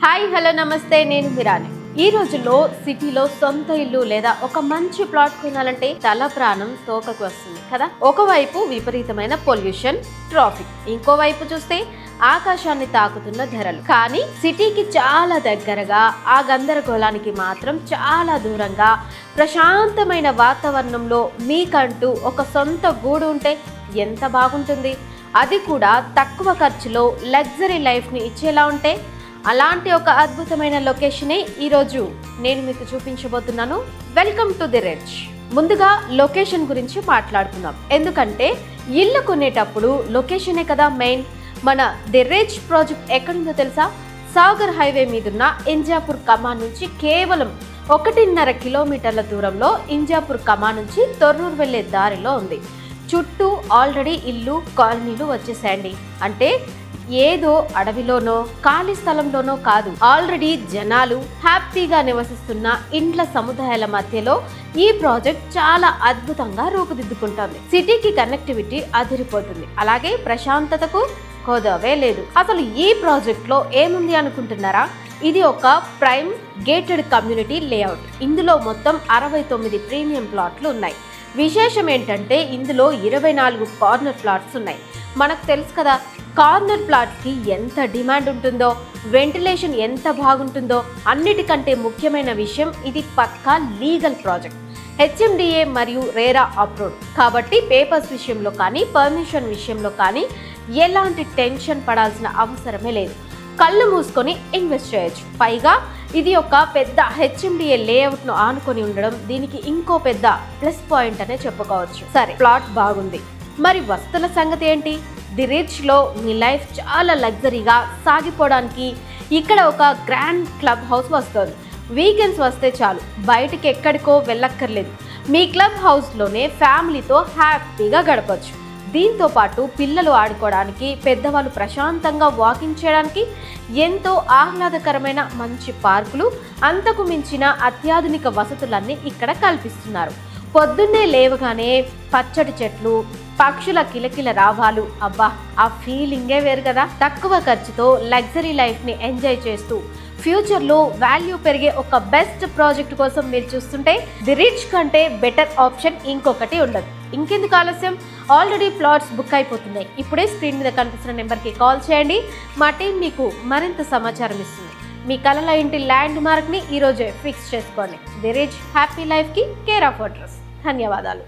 Hi hello నమస్తే, నేను మిరాని. ఈ రోజుల్లో సిటీలో సొంత ఇల్లు లేదా ఒక మంచి ప్లాట్ కొనాలంటే తల ప్రాణం తోకకు వస్తుంది కదా. ఒకవైపు విపరీతమైన పొల్యూషన్, ట్రాఫిక్, ఇంకోవైపు చూస్తే ఆకాశాన్ని తాకుతున్న ధరలు. కానీ సిటీకి చాలా దగ్గరగా, ఆ గందరగోళానికి మాత్రం చాలా దూరంగా ప్రశాంతమైన వాతావరణంలో మీకంటూ ఒక సొంత గూడు ఉంటే ఎంత బాగుంటుంది. అది కూడా తక్కువ ఖర్చులో లగ్జరీ లైఫ్ని ఇచ్చేలా ఉంటే. అలాంటి ఒక అద్భుతమైన లొకేషనే ఈరోజు నేను మీకు చూపించబోతున్నాను. Welcome to the rich. ముందుగా లొకేషన్ గురించి మాట్లాడుకుందాం. ఎందుకంటే ఇల్లు కొనేటప్పుడు లొకేషనే కదా మెయిన్. మన ది రిచ్ ప్రాజెక్ట్ ఎక్కడుందో తెలుసా? సాగర్ హైవే మీదున్న ఇంజాపూర్ కమాన్ నుంచి కేవలం 1.5 కిలోమీటర్ల దూరంలో ఇంజాపూర్ కమాన్ నుంచి తొర్రూరు వెళ్లే దారిలో ఉంది. చుట్టూ ఆల్రెడీ ఇల్లు, కాలనీలు వచ్చేసాయండి. అంటే ఏదో అడవిలోనో ఖాళీ స్థలంలోనో కాదు, ఆల్రెడీ జనాలు హ్యాపీగా నివసిస్తున్న ఇండ్ల సముదాయాల మధ్యలో ఈ ప్రాజెక్ట్ చాలా అద్భుతంగా రూపుదిద్దుకుంటోంది. సిటీకి కనెక్టివిటీ అదిరిపోతుంది, అలాగే ప్రశాంతతకు కొదవే లేదు. అసలు ఈ ప్రాజెక్ట్ లో ఏముంది అనుకుంటున్నారా? ఇది ఒక ప్రైమ్ గేటెడ్ కమ్యూనిటీ లేఅవుట్. ఇందులో మొత్తం 69 ప్రీమియం ప్లాట్లు ఉన్నాయి. విశేషం ఏంటంటే ఇందులో 24 కార్నర్ ప్లాట్స్ ఉన్నాయి. మనకు తెలుసు కదా, కార్నర్ ప్లాట్కి ఎంత డిమాండ్ ఉంటుందో, వెంటిలేషన్ ఎంత బాగుంటుందో. అన్నిటికంటే ముఖ్యమైన విషయం, ఇది పక్కా లీగల్ ప్రాజెక్ట్, HMDA మరియు రేరా అప్రూవ్డ్. కాబట్టి పేపర్స్ విషయంలో కానీ, పర్మిషన్ విషయంలో కానీ ఎలాంటి టెన్షన్ పడాల్సిన అవసరమే లేదు. కళ్ళు మూసుకొని ఇన్వెస్ట్ చేయొచ్చు. పైగా ఇది ఒక పెద్ద HMDA లేఅవుట్ను ఆనుకొని ఉండడం దీనికి ఇంకో పెద్ద ప్లస్ పాయింట్ అనే చెప్పుకోవచ్చు. సరే, ప్లాట్ బాగుంది, మరి వస్తువుల సంగతి ఏంటి? ది రిచ్ లో మీ లైఫ్ చాలా లగ్జరీగా సాగిపోవడానికి ఇక్కడ ఒక గ్రాండ్ క్లబ్ హౌస్ వస్తుంది. వీకెండ్స్ వస్తే చాలు, బయటికి ఎక్కడికో వెళ్ళక్కర్లేదు. మీ క్లబ్ హౌస్లోనే ఫ్యామిలీతో హ్యాపీగా గడపచ్చు. దీంతో పాటు పిల్లలు ఆడుకోవడానికి, పెద్దవాళ్ళు ప్రశాంతంగా వాకింగ్ చేయడానికి ఎంతో ఆహ్లాదకరమైన మంచి పార్కులు, అంతకు మించిన అత్యాధునిక వసతులన్నీ ఇక్కడ కల్పిస్తున్నారు. పొద్దున్నే లేవగానే పచ్చడి చెట్లు, పక్షుల కిలకిల రావాలు, అబ్బా ఆ ఫీలింగే వేరు కదా. తక్కువ ఖర్చుతో లగ్జరీ లైఫ్ని ఎంజాయ్ చేస్తూ ఫ్యూచర్లో వాల్యూ పెరిగే ఒక బెస్ట్ ప్రాజెక్ట్ కోసం మీరు చూస్తుంటే ది రిచ్ కంటే బెటర్ ఆప్షన్ ఇంకొకటి ఉండదు. ఇంకెందుకు ఆలస్యం? ఆల్రెడీ ప్లాట్స్ బుక్ అయిపోతున్నాయి. ఇప్పుడే స్క్రీన్ మీద కనిపిస్తున్న నెంబర్కి కాల్ చేయండి. మా టీం మీకు మరింత సమాచారం ఇస్తుంది. మీ కలల ఇంటి ల్యాండ్ మార్క్ని ఈరోజే ఫిక్స్ చేసుకోండి. ది రిచ్ హ్యాపీ లైఫ్కి కేర్ ఆఫ్ అడ్రస్. ధన్యవాదాలు.